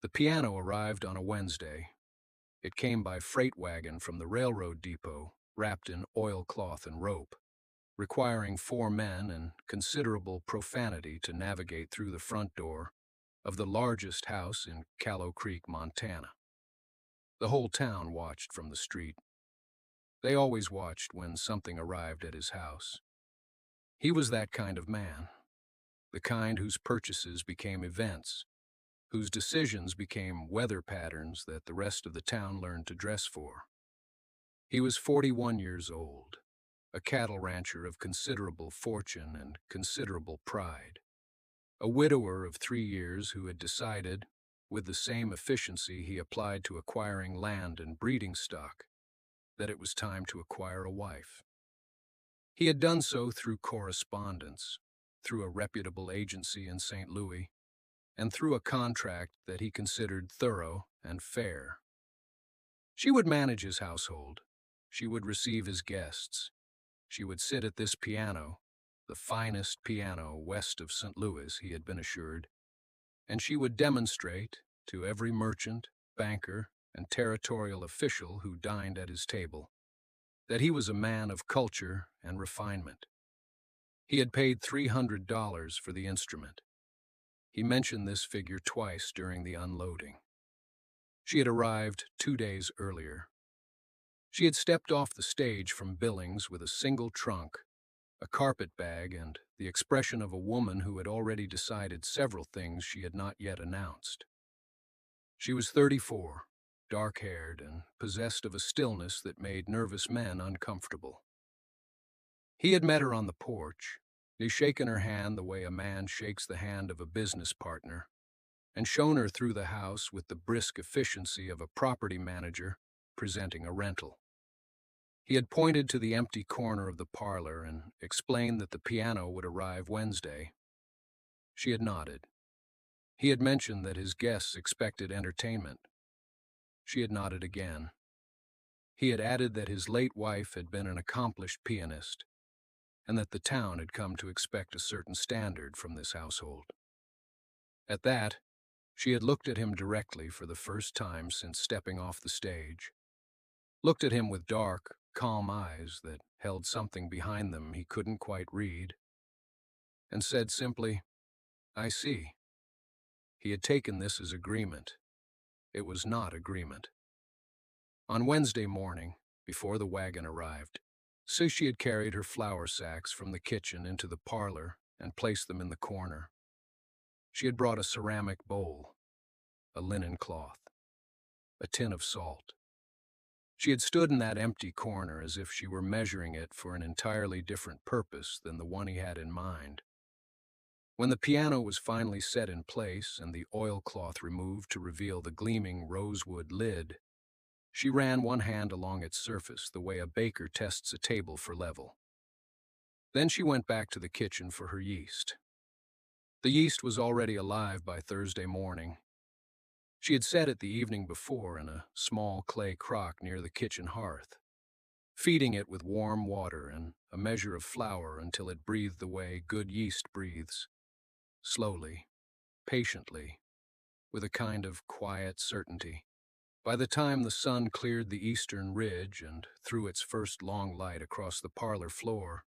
The piano arrived on a Wednesday. It came by freight wagon from the railroad depot, wrapped in oilcloth and rope, requiring 4 men and considerable profanity to navigate through the front door of the largest house in Callow Creek, Montana. The whole town watched from the street. They always watched when something arrived at his house. He was that kind of man, the kind whose purchases became events, whose decisions became weather patterns that the rest of the town learned to dress for. He was 41 years old, a cattle rancher of considerable fortune and considerable pride, a widower of 3 years who had decided, with the same efficiency he applied to acquiring land and breeding stock, that it was time to acquire a wife. He had done so through correspondence, through a reputable agency in St. Louis, and through a contract that he considered thorough and fair. She would manage his household. She would receive his guests. She would sit at this piano, the finest piano west of St. Louis, he had been assured, and she would demonstrate to every merchant, banker, and territorial official who dined at his table that he was a man of culture and refinement. He had paid $300 for the instrument. He mentioned this figure twice during the unloading. She had arrived 2 days earlier. She had stepped off the stage from Billings with a single trunk, a carpet bag, and the expression of a woman who had already decided several things she had not yet announced. She was 34, dark-haired, and possessed of a stillness that made nervous men uncomfortable. He had met her on the porch. He had shaken her hand the way a man shakes the hand of a business partner, and shown her through the house with the brisk efficiency of a property manager presenting a rental. He had pointed to the empty corner of the parlor and explained that the piano would arrive Wednesday. She had nodded. He had mentioned that his guests expected entertainment. She had nodded again. He had added that his late wife had been an accomplished pianist, and that the town had come to expect a certain standard from this household. At that, she had looked at him directly for the first time since stepping off the stage, looked at him with dark, calm eyes that held something behind them he couldn't quite read, and said simply, "I see." He had taken this as agreement. It was not agreement. On Wednesday morning, before the wagon arrived, Sushi had carried her flour sacks from the kitchen into the parlor and placed them in the corner. She had brought a ceramic bowl, a linen cloth, a tin of salt. She had stood in that empty corner as if she were measuring it for an entirely different purpose than the one he had in mind. When the piano was finally set in place and the oilcloth removed to reveal the gleaming rosewood lid, she ran one hand along its surface the way a baker tests a table for level. Then she went back to the kitchen for her yeast. The yeast was already alive by Thursday morning. She had set it the evening before in a small clay crock near the kitchen hearth, feeding it with warm water and a measure of flour until it breathed the way good yeast breathes, slowly, patiently, with a kind of quiet certainty. By the time the sun cleared the eastern ridge and threw its first long light across the parlor floor,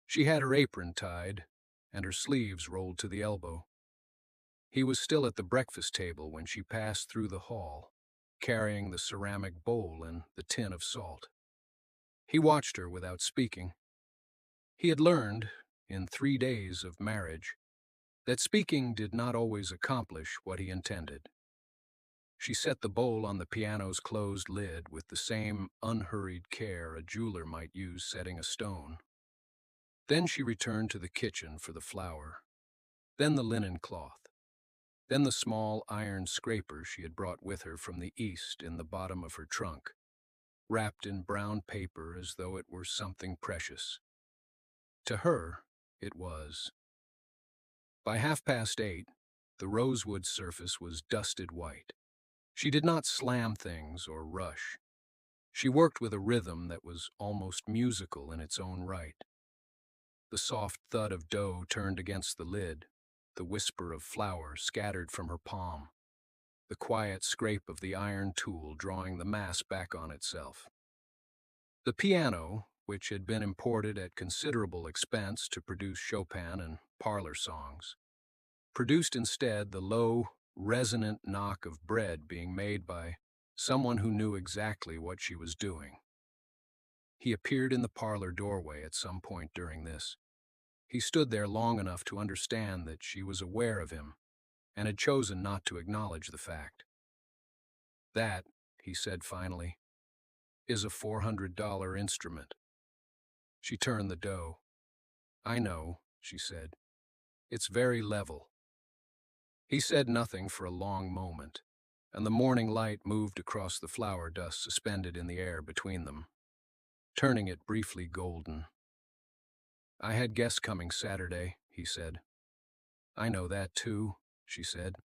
she had her apron tied and her sleeves rolled to the elbow. He was still at the breakfast table when she passed through the hall, carrying the ceramic bowl and the tin of salt. He watched her without speaking. He had learned, in 3 days of marriage, that speaking did not always accomplish what he intended. She set the bowl on the piano's closed lid with the same unhurried care a jeweler might use setting a stone. Then she returned to the kitchen for the flour, then the linen cloth, then the small iron scraper she had brought with her from the east in the bottom of her trunk, wrapped in brown paper as though it were something precious. To her, it was. By 8:30, the rosewood surface was dusted white. She did not slam things or rush. She worked with a rhythm that was almost musical in its own right. The soft thud of dough turned against the lid, the whisper of flour scattered from her palm. the quiet scrape of the iron tool drawing the mass back on itself. The piano, which had been imported at considerable expense to produce Chopin and parlor songs, produced instead the low, resonant knock of bread being made by someone who knew exactly what she was doing. He appeared in the parlor doorway at some point during this. He stood there long enough to understand that she was aware of him and had chosen not to acknowledge the fact. "That," he said finally, "is a $400 instrument." She turned the dough. "I know," she said. "It's very level." He said nothing for a long moment, and the morning light moved across the flour dust suspended in the air between them, turning it briefly golden. "I had guests coming Saturday," he said. "I know that too," she said.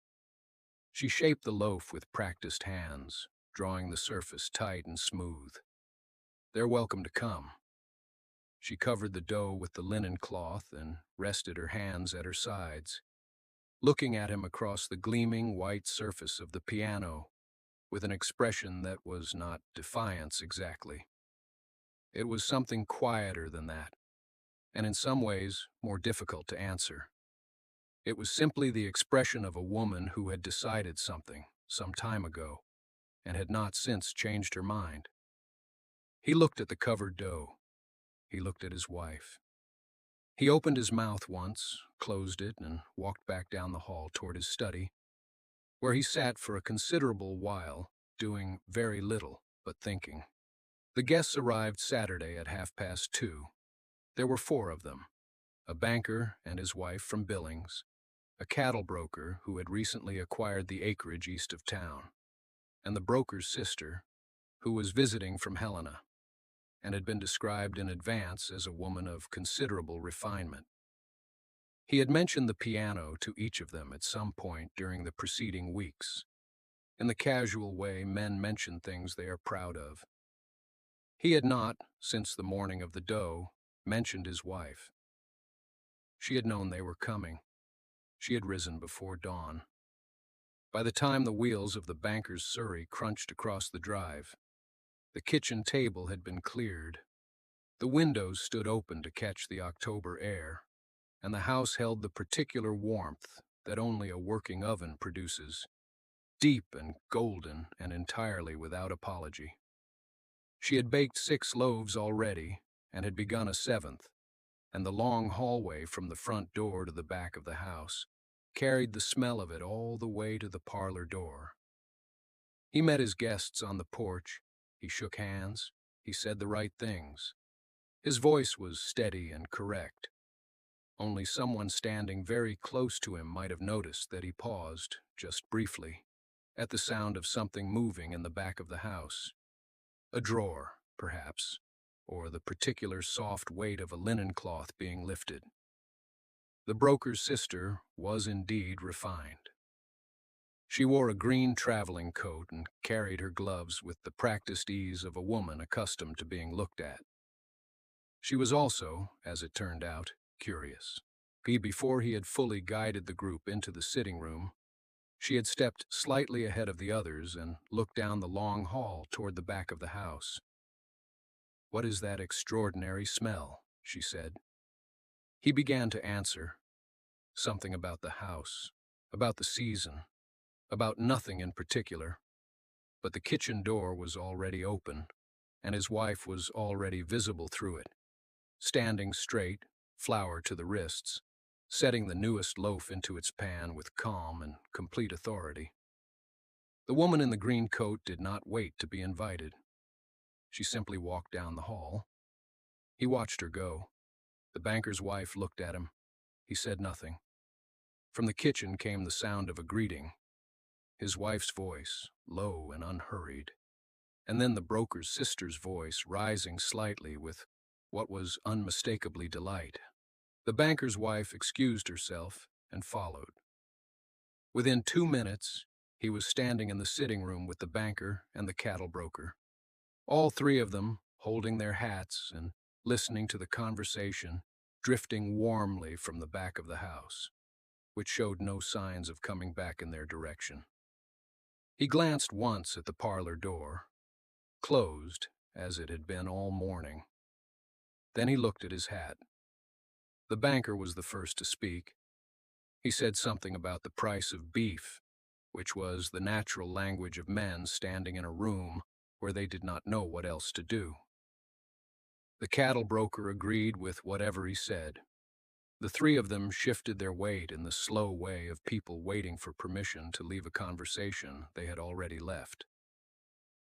She shaped the loaf with practiced hands, drawing the surface tight and smooth. "They're welcome to come." She covered the dough with the linen cloth and rested her hands at her sides, looking at him across the gleaming white surface of the piano with an expression that was not defiance exactly. It was something quieter than that, and in some ways more difficult to answer. It was simply the expression of a woman who had decided something some time ago and had not since changed her mind. He looked at the covered dough. He looked at his wife. He opened his mouth once, closed it, and walked back down the hall toward his study, where he sat for a considerable while, doing very little but thinking. The guests arrived Saturday at 2:30. There were 4 of them: a banker and his wife from Billings, a cattle broker who had recently acquired the acreage east of town, and the broker's sister, who was visiting from Helena, and had been described in advance as a woman of considerable refinement. He had mentioned the piano to each of them at some point during the preceding weeks, in the casual way men mention things they are proud of. He had not, since the morning of the dough, mentioned his wife. She had known they were coming. She had risen before dawn. By the time the wheels of the banker's surrey crunched across the drive, the kitchen table had been cleared. The windows stood open to catch the October air, and the house held the particular warmth that only a working oven produces, deep and golden and entirely without apology. She had baked 6 loaves already and had begun a 7th, and the long hallway from the front door to the back of the house carried the smell of it all the way to the parlor door. He met his guests on the porch. He shook hands. He said the right things. His voice was steady and correct. Only someone standing very close to him might have noticed that he paused, just briefly, at the sound of something moving in the back of the house. A drawer, perhaps, or the particular soft weight of a linen cloth being lifted. The broker's sister was indeed refined. She wore a green traveling coat and carried her gloves with the practiced ease of a woman accustomed to being looked at. She was also, as it turned out, curious. Before he had fully guided the group into the sitting room, she had stepped slightly ahead of the others and looked down the long hall toward the back of the house. "What is that extraordinary smell?" she said. He began to answer. Something about the house, about the season, about nothing in particular. But the kitchen door was already open, and his wife was already visible through it, standing straight, flour to the wrists, setting the newest loaf into its pan with calm and complete authority. The woman in the green coat did not wait to be invited. She simply walked down the hall. He watched her go. The banker's wife looked at him. He said nothing. From the kitchen came the sound of a greeting, his wife's voice, low and unhurried, and then the broker's sister's voice rising slightly with what was unmistakably delight. The banker's wife excused herself and followed. Within 2 minutes, he was standing in the sitting room with the banker and the cattle broker, all 3 of them holding their hats and listening to the conversation drifting warmly from the back of the house, which showed no signs of coming back in their direction. He glanced once at the parlor door, closed as it had been all morning. Then he looked at his hat. The banker was the first to speak. He said something about the price of beef, which was the natural language of men standing in a room where they did not know what else to do. The cattle broker agreed with whatever he said. The three of them shifted their weight in the slow way of people waiting for permission to leave a conversation they had already left.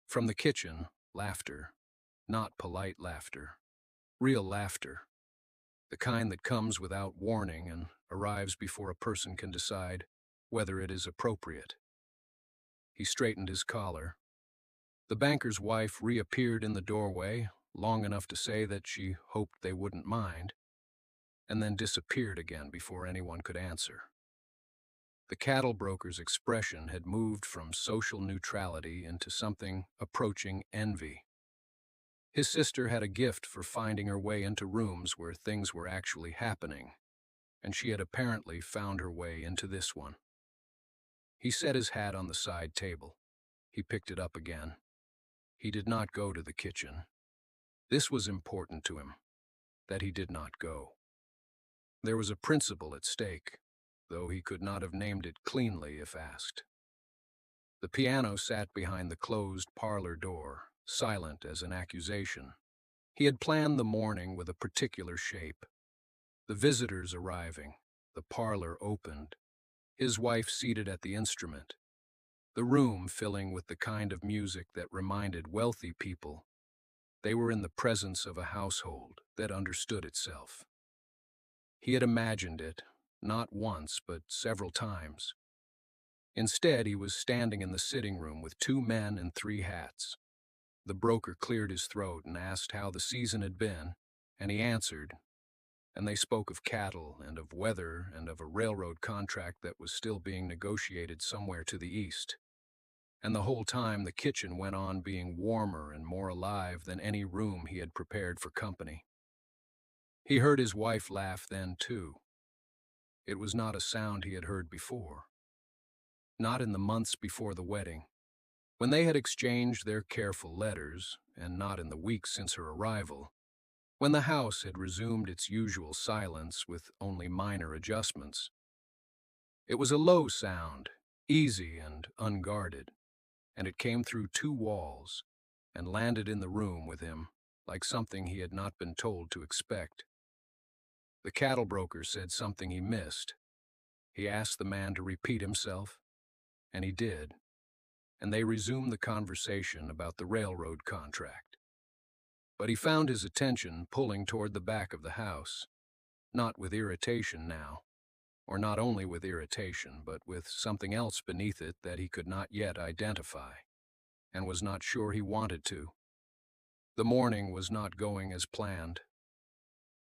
From the kitchen, laughter, not polite laughter, real laughter, the kind that comes without warning and arrives before a person can decide whether it is appropriate. He straightened his collar. The banker's wife reappeared in the doorway, long enough to say that she hoped they wouldn't mind, and then disappeared again before anyone could answer. The cattle broker's expression had moved from social neutrality into something approaching envy. His sister had a gift for finding her way into rooms where things were actually happening, and she had apparently found her way into this one. He set his hat on the side table. He picked it up again. He did not go to the kitchen. This was important to him, that he did not go. There was a principle at stake, though he could not have named it cleanly if asked. The piano sat behind the closed parlor door, silent as an accusation. He had planned the morning with a particular shape. The visitors arriving, the parlor opened, his wife seated at the instrument, the room filling with the kind of music that reminded wealthy people they were in the presence of a household that understood itself. He had imagined it, not once but several times. Instead, he was standing in the sitting room with two men and three hats. The broker cleared his throat and asked how the season had been, and he answered, and they spoke of cattle and of weather and of a railroad contract that was still being negotiated somewhere to the east. And the whole time the kitchen went on being warmer and more alive than any room he had prepared for company. He heard his wife laugh then, too. It was not a sound he had heard before. Not in the months before the wedding, when they had exchanged their careful letters, and not in the weeks since her arrival, when the house had resumed its usual silence with only minor adjustments. It was a low sound, easy and unguarded, and it came through two walls and landed in the room with him like something he had not been told to expect. The cattle broker said something he missed. He asked the man to repeat himself, and he did, and they resumed the conversation about the railroad contract. But he found his attention pulling toward the back of the house, not with irritation now, or not only with irritation, but with something else beneath it that he could not yet identify, and was not sure he wanted to. The morning was not going as planned.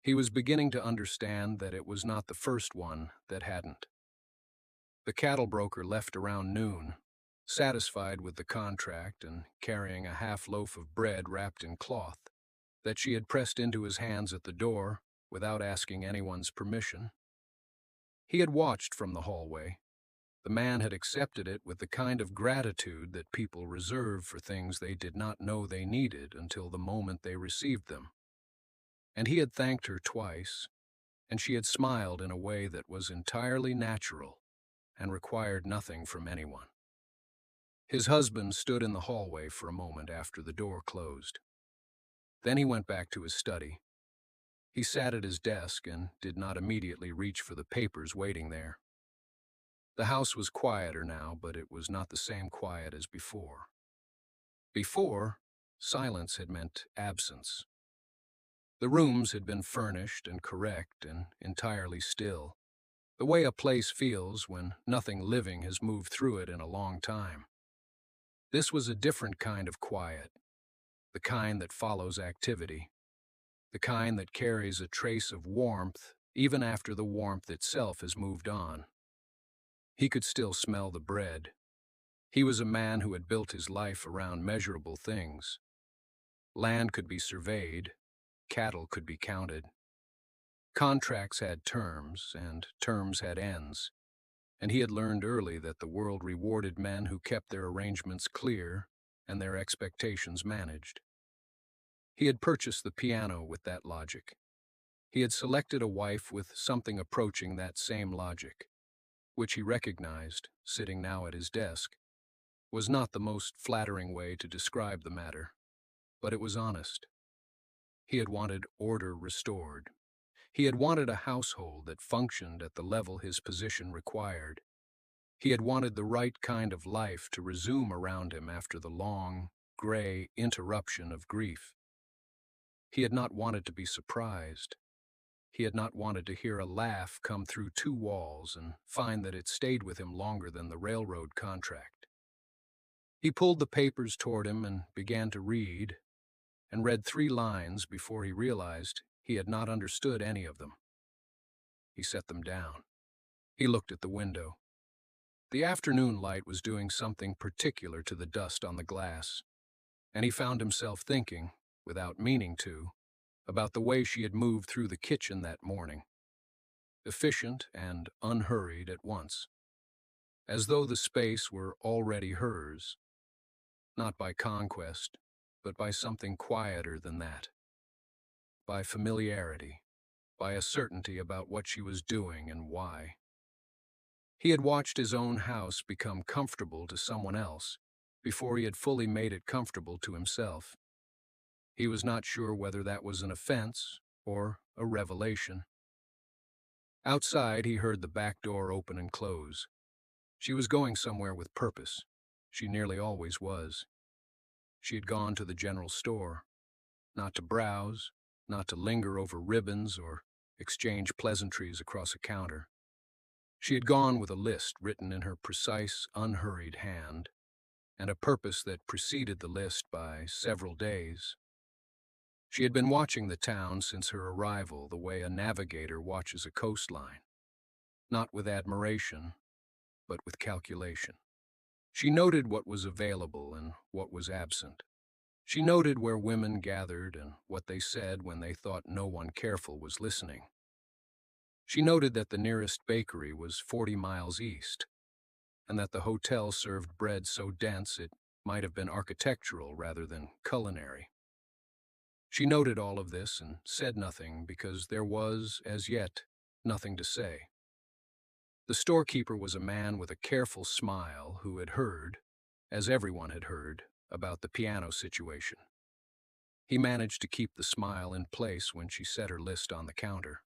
He was beginning to understand that it was not the first one that hadn't. The cattle broker left around noon, satisfied with the contract and carrying a half loaf of bread wrapped in cloth that she had pressed into his hands at the door without asking anyone's permission. He had watched from the hallway. The man had accepted it with the kind of gratitude that people reserve for things they did not know they needed until the moment they received them. And he had thanked her twice, and she had smiled in a way that was entirely natural and required nothing from anyone. His husband stood in the hallway for a moment after the door closed. Then he went back to his study. He sat at his desk and did not immediately reach for the papers waiting there. The house was quieter now, but it was not the same quiet as before. Before, silence had meant absence. The rooms had been furnished and correct and entirely still, the way a place feels when nothing living has moved through it in a long time. This was a different kind of quiet, the kind that follows activity, the kind that carries a trace of warmth even after the warmth itself has moved on. He could still smell the bread. He was a man who had built his life around measurable things. Land could be surveyed, cattle could be counted. Contracts had terms, and terms had ends. and he had learned early that the world rewarded men who kept their arrangements clear and their expectations managed. He had purchased the piano with that logic. He had selected a wife with something approaching that same logic, which he recognized, sitting now at his desk, was not the most flattering way to describe the matter, but it was honest. He had wanted order restored. He had wanted a household that functioned at the level his position required. He had wanted the right kind of life to resume around him after the long, gray interruption of grief. He had not wanted to be surprised. He had not wanted to hear a laugh come through two walls and find that it stayed with him longer than the railroad contract. He pulled the papers toward him and began to read, and read 3 lines before he realized he had not understood any of them. He set them down. He looked at the window. The afternoon light was doing something particular to the dust on the glass, and he found himself thinking, without meaning to, about the way she had moved through the kitchen that morning, efficient and unhurried at once, as though the space were already hers, not by conquest, but by something quieter than that, by familiarity, by a certainty about what she was doing and why. He had watched his own house become comfortable to someone else before he had fully made it comfortable to himself. He was not sure whether that was an offense or a revelation. Outside, he heard the back door open and close. She was going somewhere with purpose. She nearly always was. She had gone to the general store, not to browse, not to linger over ribbons or exchange pleasantries across a counter. She had gone with a list written in her precise, unhurried hand, and a purpose that preceded the list by several days. She had been watching the town since her arrival the way a navigator watches a coastline, not with admiration, but with calculation. She noted what was available and what was absent. She noted where women gathered and what they said when they thought no one careful was listening. She noted that the nearest bakery was 40 miles east, and that the hotel served bread so dense it might have been architectural rather than culinary. She noted all of this and said nothing because there was, as yet, nothing to say. The storekeeper was a man with a careful smile who had heard, as everyone had heard, about the piano situation. He managed to keep the smile in place when she set her list on the counter,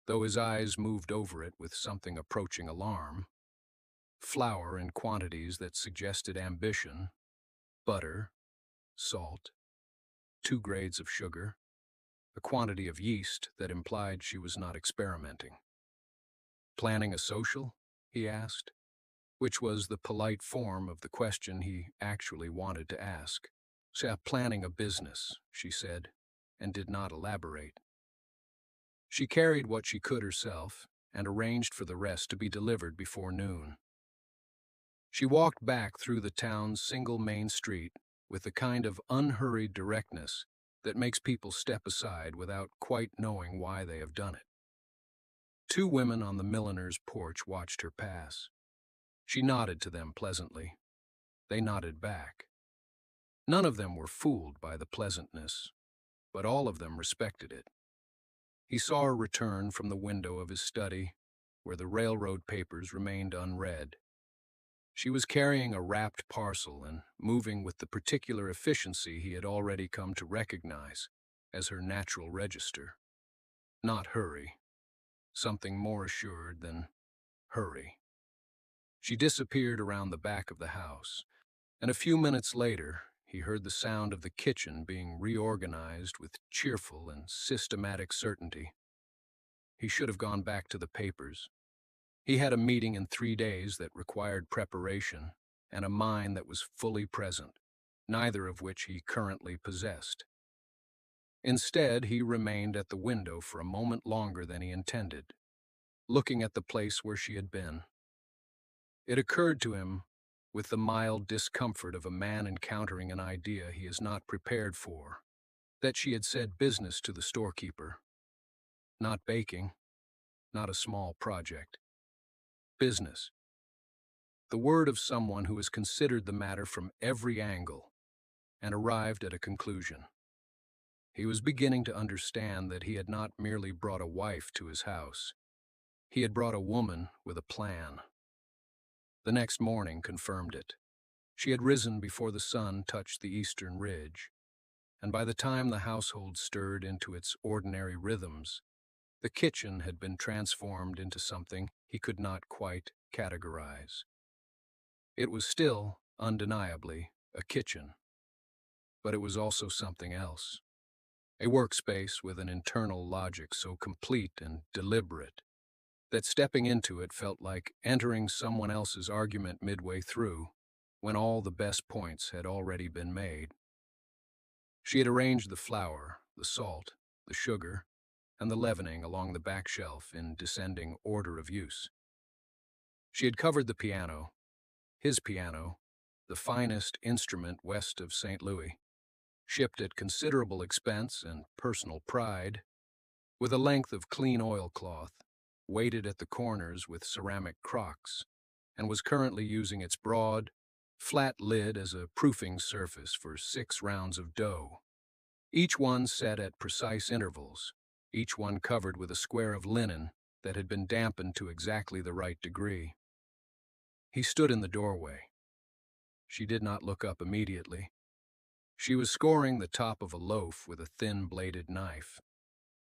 though his eyes moved over it with something approaching alarm. Flour in quantities that suggested ambition, butter, salt, 2 grades of sugar, a quantity of yeast that implied she was not experimenting. Planning a social? He asked, which was the polite form of the question he actually wanted to ask. Planning a business, she said, and did not elaborate. She carried what she could herself and arranged for the rest to be delivered before noon. She walked back through the town's single main street with the kind of unhurried directness that makes people step aside without quite knowing why they have done it. 2 women on the milliner's porch watched her pass. She nodded to them pleasantly. They nodded back. None of them were fooled by the pleasantness, but all of them respected it. He saw her return from the window of his study, where the railroad papers remained unread. She was carrying a wrapped parcel and moving with the particular efficiency he had already come to recognize as her natural register. Not hurry. Something more assured than hurry. She disappeared around the back of the house, and a few minutes later, he heard the sound of the kitchen being reorganized with cheerful and systematic certainty. He should have gone back to the papers. He had a meeting in 3 days that required preparation and a mind that was fully present, neither of which he currently possessed. Instead, he remained at the window for a moment longer than he intended, looking at the place where she had been. It occurred to him, with the mild discomfort of a man encountering an idea he is not prepared for, that she had said business to the storekeeper. Not baking, not a small project. Business. the word of someone who has considered the matter from every angle and arrived at a conclusion. He was beginning to understand that he had not merely brought a wife to his house. He had brought a woman with a plan. The next morning confirmed it. She had risen before the sun touched the eastern ridge, and by the time the household stirred into its ordinary rhythms, the kitchen had been transformed into something he could not quite categorize. It was still, undeniably, a kitchen, but it was also something else. A workspace with an internal logic so complete and deliberate that stepping into it felt like entering someone else's argument midway through, when all the best points had already been made. She had arranged the flour, the salt, the sugar, and the leavening along the back shelf in descending order of use. She had covered the piano, his piano, the finest instrument west of St. Louis, shipped at considerable expense and personal pride, with a length of clean oilcloth, weighted at the corners with ceramic crocks, and was currently using its broad, flat lid as a proofing surface for 6 rounds of dough, each one set at precise intervals, each one covered with a square of linen that had been dampened to exactly the right degree. He stood in the doorway. She did not look up immediately. She was scoring the top of a loaf with a thin-bladed knife,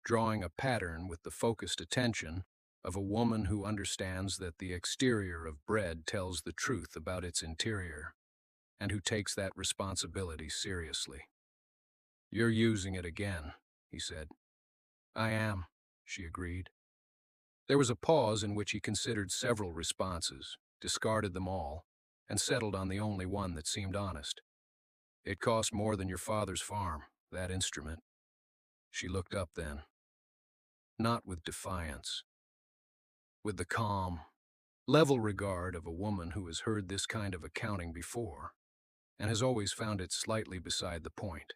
drawing a pattern with the focused attention of a woman who understands that the exterior of bread tells the truth about its interior, and who takes that responsibility seriously. "You're using it again," he said. "I am," she agreed. There was a pause in which he considered several responses, discarded them all, and settled on the only one that seemed honest. "It cost more than your father's farm, that instrument." She looked up then, not with defiance, with the calm, level regard of a woman who has heard this kind of accounting before and has always found it slightly beside the point.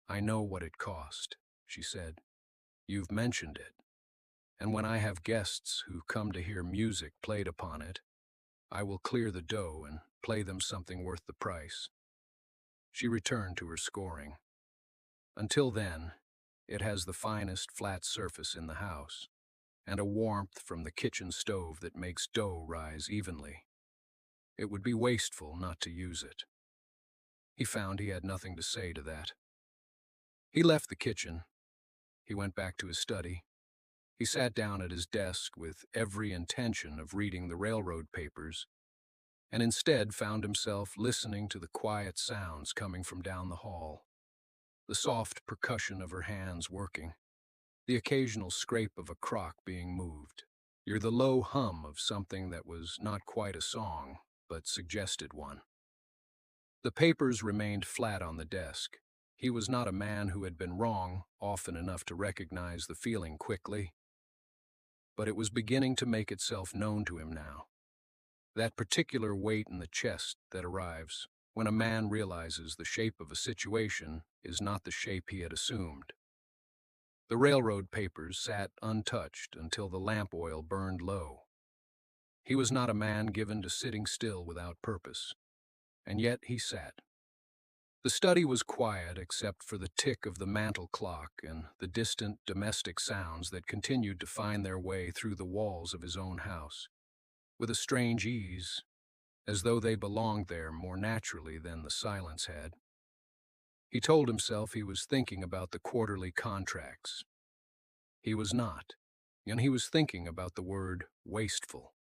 "I know what it cost," she said. "You've mentioned it, and when I have guests who come to hear music played upon it, I will clear the dough and play them something worth the price." She returned to her scoring. "Until then, it has the finest flat surface in the house, and a warmth from the kitchen stove that makes dough rise evenly. It would be wasteful not to use it." He found he had nothing to say to that. He left the kitchen. He went back to his study. He sat down at his desk with every intention of reading the railroad papers, and instead found himself listening to the quiet sounds coming from down the hall, the soft percussion of her hands working, the occasional scrape of a crock being moved, or the low hum of something that was not quite a song, but suggested one. The papers remained flat on the desk. He was not a man who had been wrong often enough to recognize the feeling quickly, but it was beginning to make itself known to him now. That particular weight in the chest that arrives when a man realizes the shape of a situation is not the shape he had assumed. The railroad papers sat untouched until the lamp oil burned low. He was not a man given to sitting still without purpose, and yet he sat. The study was quiet except for the tick of the mantel clock and the distant domestic sounds that continued to find their way through the walls of his own house, with a strange ease, as though they belonged there more naturally than the silence had. He told himself he was thinking about the quarterly contracts. He was not, and he was thinking about the word wasteful.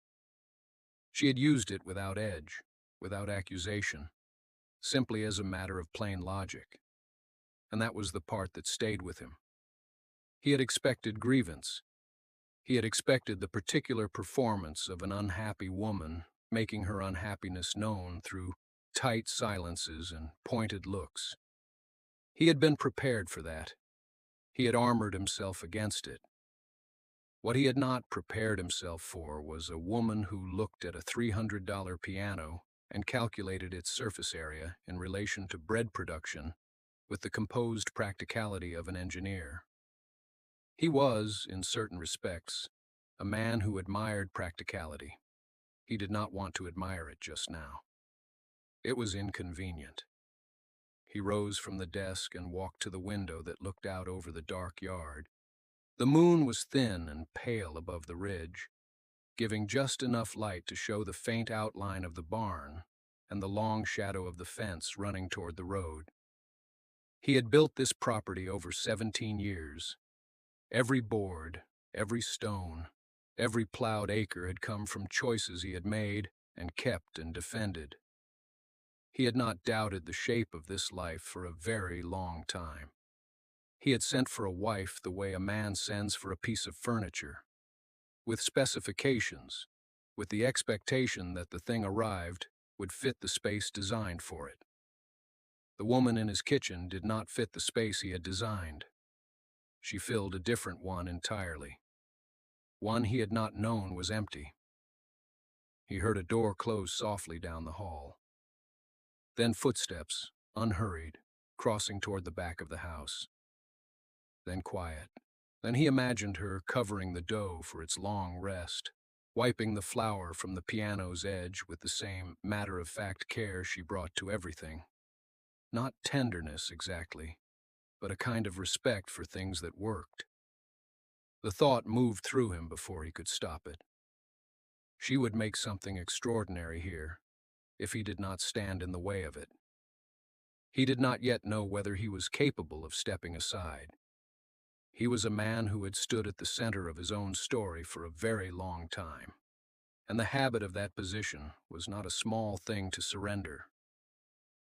She had used it without edge, without accusation, simply as a matter of plain logic, and that was the part that stayed with him. He had expected grievance. He had expected the particular performance of an unhappy woman making her unhappiness known through tight silences and pointed looks. He had been prepared for that. He had armored himself against it. What he had not prepared himself for was a woman who looked at a $300 piano and calculated its surface area in relation to bread production with the composed practicality of an engineer. He was, in certain respects, a man who admired practicality. He did not want to admire it just now. It was inconvenient. He rose from the desk and walked to the window that looked out over the dark yard. The moon was thin and pale above the ridge, giving just enough light to show the faint outline of the barn and the long shadow of the fence running toward the road. He had built this property over 17 years. Every board, every stone, every plowed acre had come from choices he had made and kept and defended. He had not doubted the shape of this life for a very long time. He had sent for a wife the way a man sends for a piece of furniture, with specifications, with the expectation that the thing arrived would fit the space designed for it. The woman in his kitchen did not fit the space he had designed. She filled a different one entirely. One he had not known was empty. He heard a door close softly down the hall. Then footsteps, unhurried, crossing toward the back of the house. Then quiet. Then he imagined her covering the dough for its long rest, wiping the flour from the piano's edge with the same matter-of-fact care she brought to everything. Not tenderness exactly, but a kind of respect for things that worked. The thought moved through him before he could stop it. She would make something extraordinary here, if he did not stand in the way of it. He did not yet know whether he was capable of stepping aside. He was a man who had stood at the center of his own story for a very long time, and the habit of that position was not a small thing to surrender.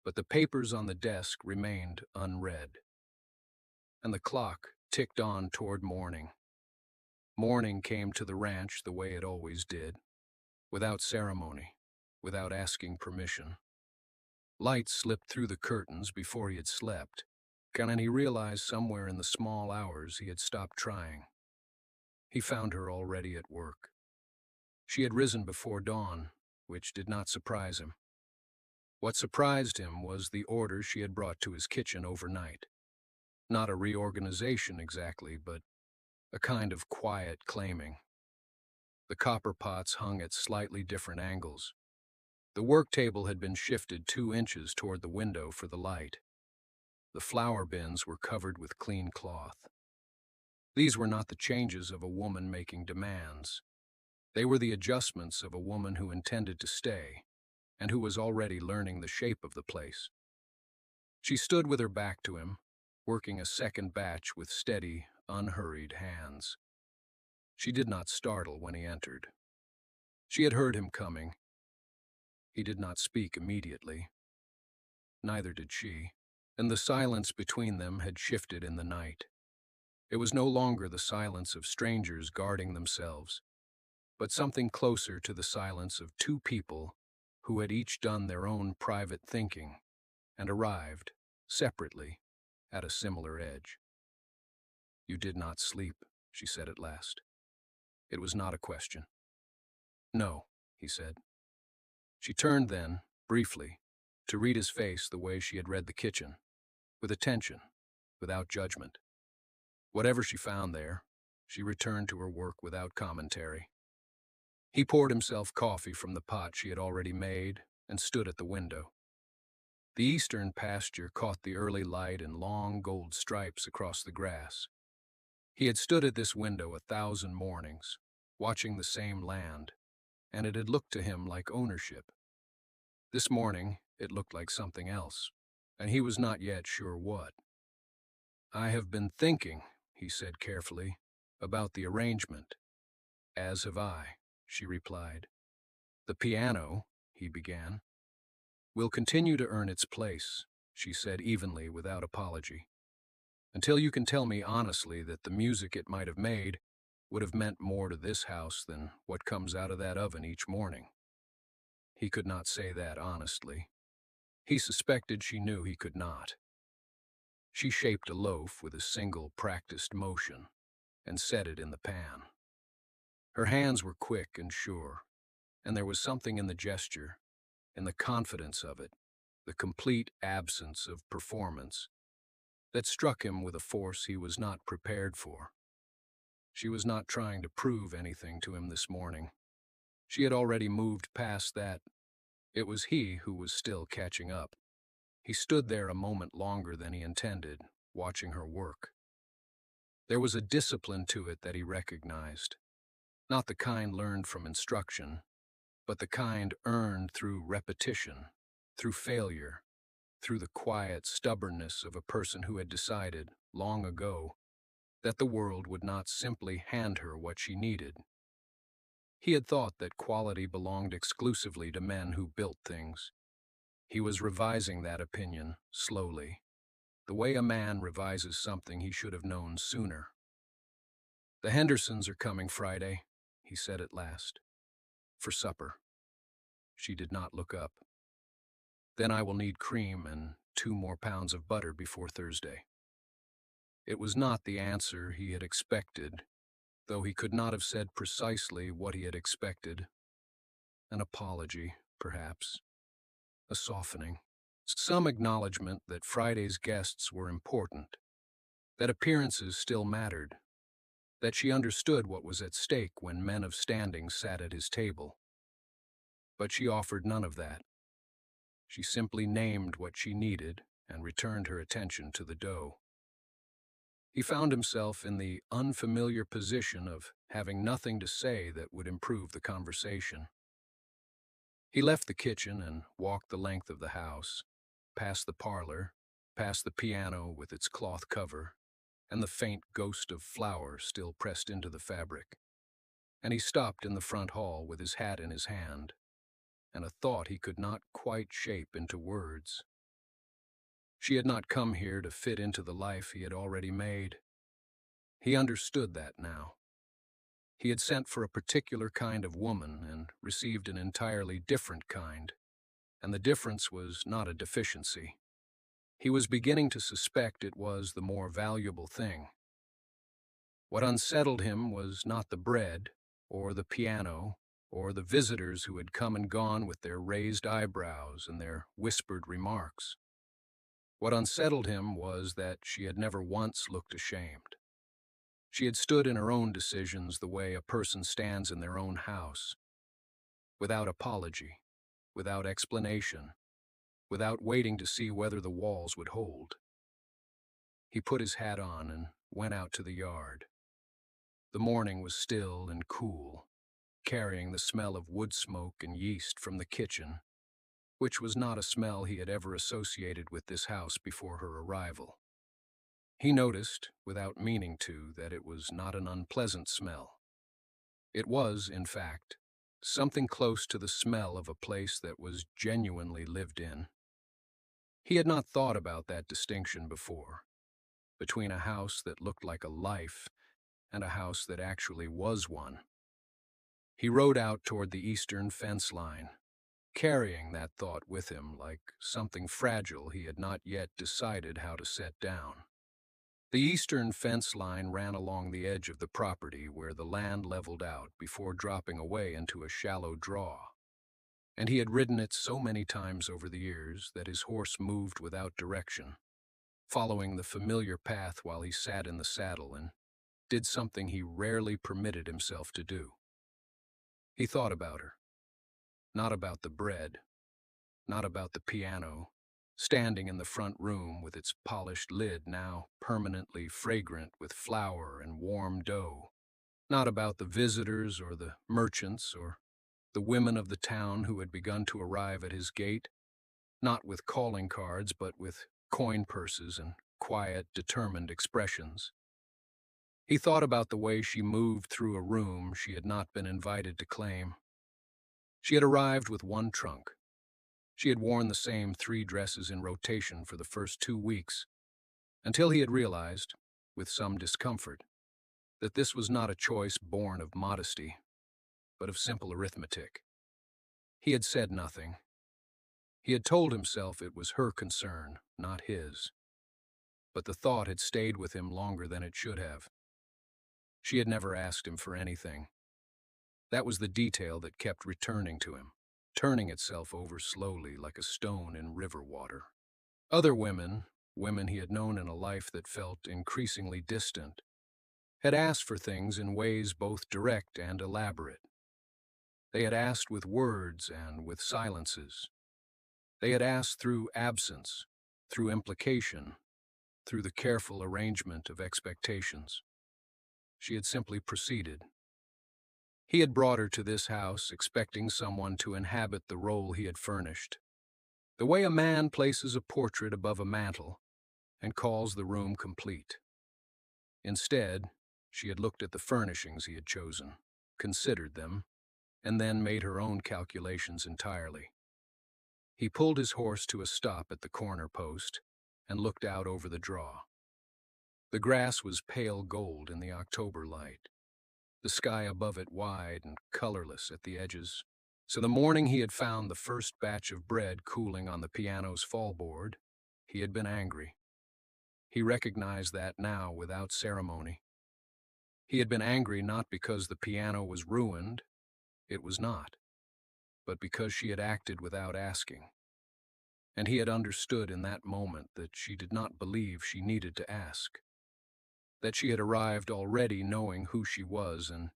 But the papers on the desk remained unread, and the clock ticked on toward morning. Morning came to the ranch the way it always did, without ceremony, without asking permission. Light slipped through the curtains before he had slept, and he realized somewhere in the small hours he had stopped trying. He found her already at work. She had risen before dawn, which did not surprise him. What surprised him was the order she had brought to his kitchen overnight. Not a reorganization exactly, but a kind of quiet claiming. The copper pots hung at slightly different angles. The work table had been shifted 2 inches toward the window for the light. The flour bins were covered with clean cloth. These were not the changes of a woman making demands. They were the adjustments of a woman who intended to stay, and who was already learning the shape of the place. She stood with her back to him, working a second batch with steady, unhurried hands. She did not startle when he entered. She had heard him coming. He did not speak immediately. Neither did she, and the silence between them had shifted in the night. It was no longer the silence of strangers guarding themselves, but something closer to the silence of 2 people who had each done their own private thinking and arrived, separately, at a similar edge. "You did not sleep," she said at last. It was not a question. "No," he said. She turned then, briefly, to read his face the way she had read the kitchen, with attention, without judgment. Whatever she found there, she returned to her work without commentary. He poured himself coffee from the pot she had already made and stood at the window. The eastern pasture caught the early light in long gold stripes across the grass. He had stood at this window 1,000 mornings, watching the same land, and it had looked to him like ownership. This morning, it looked like something else, and he was not yet sure what. "I have been thinking," he said carefully, "about the arrangement." "As have I," she replied. "The piano," he began. "Will continue to earn its place," she said evenly, without apology, "until you can tell me honestly that the music it might have made would have meant more to this house than what comes out of that oven each morning." He could not say that honestly. He suspected she knew he could not. She shaped a loaf with a single practiced motion and set it in the pan. Her hands were quick and sure, and there was something in the gesture, in the confidence of it, the complete absence of performance, that struck him with a force he was not prepared for. She was not trying to prove anything to him this morning. She had already moved past that. It was he who was still catching up. He stood there a moment longer than he intended, watching her work. There was a discipline to it that he recognized, not the kind learned from instruction, but the kind earned through repetition, through failure, through the quiet stubbornness of a person who had decided, long ago, that the world would not simply hand her what she needed. He had thought that quality belonged exclusively to men who built things. He was revising that opinion, slowly, the way a man revises something he should have known sooner. "The Hendersons are coming Friday," he said at last, "for supper." She did not look up. "Then I will need cream and 2 more pounds of butter before Thursday." It was not the answer he had expected, though he could not have said precisely what he had expected. An apology, perhaps. A softening. Some acknowledgement that Friday's guests were important, that appearances still mattered, that she understood what was at stake when men of standing sat at his table. But she offered none of that. She simply named what she needed and returned her attention to the dough. He found himself in the unfamiliar position of having nothing to say that would improve the conversation. He left the kitchen and walked the length of the house, past the parlor, past the piano with its cloth cover, and the faint ghost of flour still pressed into the fabric. And he stopped in the front hall with his hat in his hand, and a thought he could not quite shape into words. She had not come here to fit into the life he had already made. He understood that now. He had sent for a particular kind of woman and received an entirely different kind, and the difference was not a deficiency. He was beginning to suspect it was the more valuable thing. What unsettled him was not the bread, or the piano, or the visitors who had come and gone with their raised eyebrows and their whispered remarks. What unsettled him was that she had never once looked ashamed. She had stood in her own decisions the way a person stands in their own house, without apology, without explanation, without waiting to see whether the walls would hold. He put his hat on and went out to the yard. The morning was still and cool, carrying the smell of wood smoke and yeast from the kitchen, which was not a smell he had ever associated with this house before her arrival. He noticed, without meaning to, that it was not an unpleasant smell. It was, in fact, something close to the smell of a place that was genuinely lived in. He had not thought about that distinction before, between a house that looked like a life and a house that actually was one. He rode out toward the eastern fence line, carrying that thought with him like something fragile he had not yet decided how to set down. The eastern fence line ran along the edge of the property where the land leveled out before dropping away into a shallow draw, and he had ridden it so many times over the years that his horse moved without direction, following the familiar path while he sat in the saddle and did something he rarely permitted himself to do. He thought about her, not about the bread, not about the piano, standing in the front room with its polished lid now permanently fragrant with flour and warm dough, not about the visitors or the merchants or the women of the town who had begun to arrive at his gate, not with calling cards but with coin purses and quiet, determined expressions. He thought about the way she moved through a room she had not been invited to claim. She had arrived with one trunk. She had worn the same 3 dresses in rotation for the first 2 weeks, until he had realized, with some discomfort, that this was not a choice born of modesty, but of simple arithmetic. He had said nothing. He had told himself it was her concern, not his. But the thought had stayed with him longer than it should have. She had never asked him for anything. That was the detail that kept returning to him, turning itself over slowly like a stone in river water. Other women he had known in a life that felt increasingly distant, had asked for things in ways both direct and elaborate. They had asked with words and with silences. They had asked through absence, through implication, through the careful arrangement of expectations. She had simply proceeded. He had brought her to this house expecting someone to inhabit the role he had furnished. The way a man places a portrait above a mantel and calls the room complete. Instead, she had looked at the furnishings he had chosen, considered them, and then made her own calculations entirely. He pulled his horse to a stop at the corner post and looked out over the draw. The grass was pale gold in the October light, the sky above it wide and colorless at the edges. So the morning he had found the first batch of bread cooling on the piano's fallboard, he had been angry. He recognized that now without ceremony. He had been angry not because the piano was ruined, it was not, but because she had acted without asking. And he had understood in that moment that she did not believe she needed to ask, that she had arrived already knowing who she was and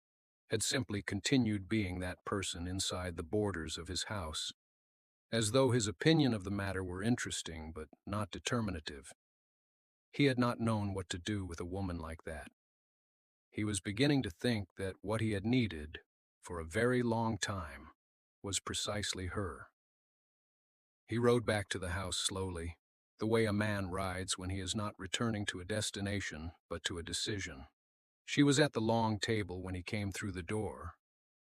had simply continued being that person inside the borders of his house, as though his opinion of the matter were interesting but not determinative. He had not known what to do with a woman like that. He was beginning to think that what he had needed, for a very long time, was precisely her. He rode back to the house slowly, the way a man rides when he is not returning to a destination but to a decision. She was at the long table when he came through the door,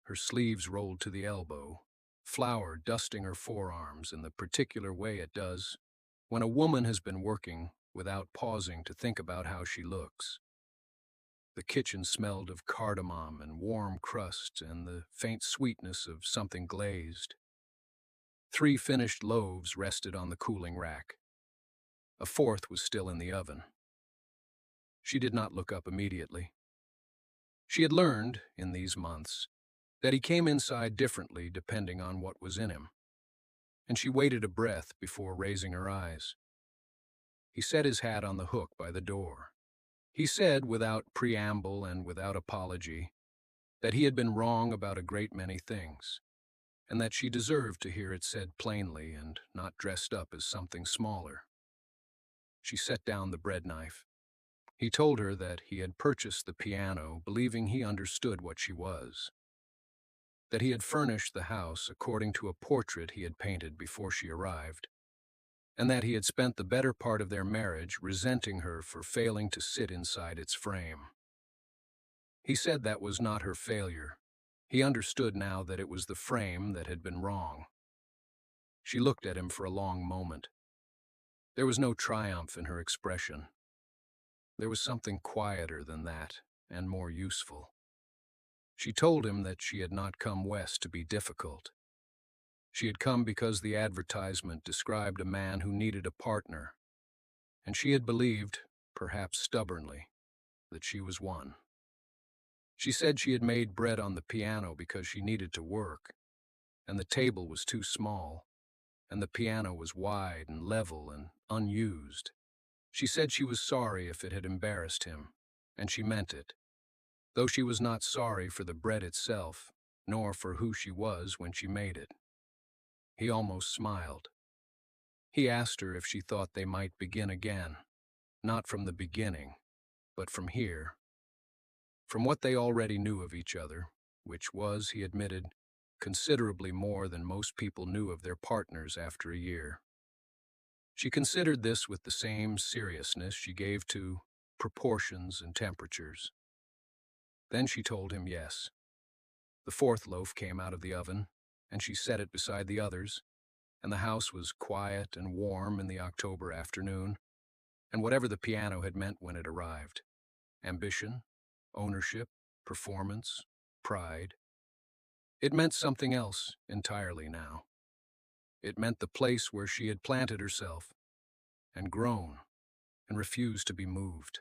her sleeves rolled to the elbow, flour dusting her forearms in the particular way it does when a woman has been working without pausing to think about how she looks. The kitchen smelled of cardamom and warm crust and the faint sweetness of something glazed. 3 finished loaves rested on the cooling rack. A 4th was still in the oven. She did not look up immediately. She had learned, in these months, that he came inside differently depending on what was in him, and she waited a breath before raising her eyes. He set his hat on the hook by the door. He said, without preamble and without apology, that he had been wrong about a great many things, and that she deserved to hear it said plainly and not dressed up as something smaller. She set down the bread knife. He told her that he had purchased the piano believing he understood what she was, that he had furnished the house according to a portrait he had painted before she arrived, and that he had spent the better part of their marriage resenting her for failing to sit inside its frame. He said that was not her failure. He understood now that it was the frame that had been wrong. She looked at him for a long moment. There was no triumph in her expression. There was something quieter than that, and more useful. She told him that she had not come west to be difficult. She had come because the advertisement described a man who needed a partner, and she had believed, perhaps stubbornly, that she was one. She said she had made bread on the piano because she needed to work, and the table was too small, and the piano was wide and level and unused. She said she was sorry if it had embarrassed him, and she meant it, though she was not sorry for the bread itself, nor for who she was when she made it. He almost smiled. He asked her if she thought they might begin again, not from the beginning, but from here, from what they already knew of each other, which was, he admitted, considerably more than most people knew of their partners after a year. She considered this with the same seriousness she gave to proportions and temperatures. Then she told him yes. The 4th loaf came out of the oven, and she set it beside the others, and the house was quiet and warm in the October afternoon, and whatever the piano had meant when it arrived, ambition, ownership, performance, pride, it meant something else entirely now. It meant the place where she had planted herself and grown and refused to be moved.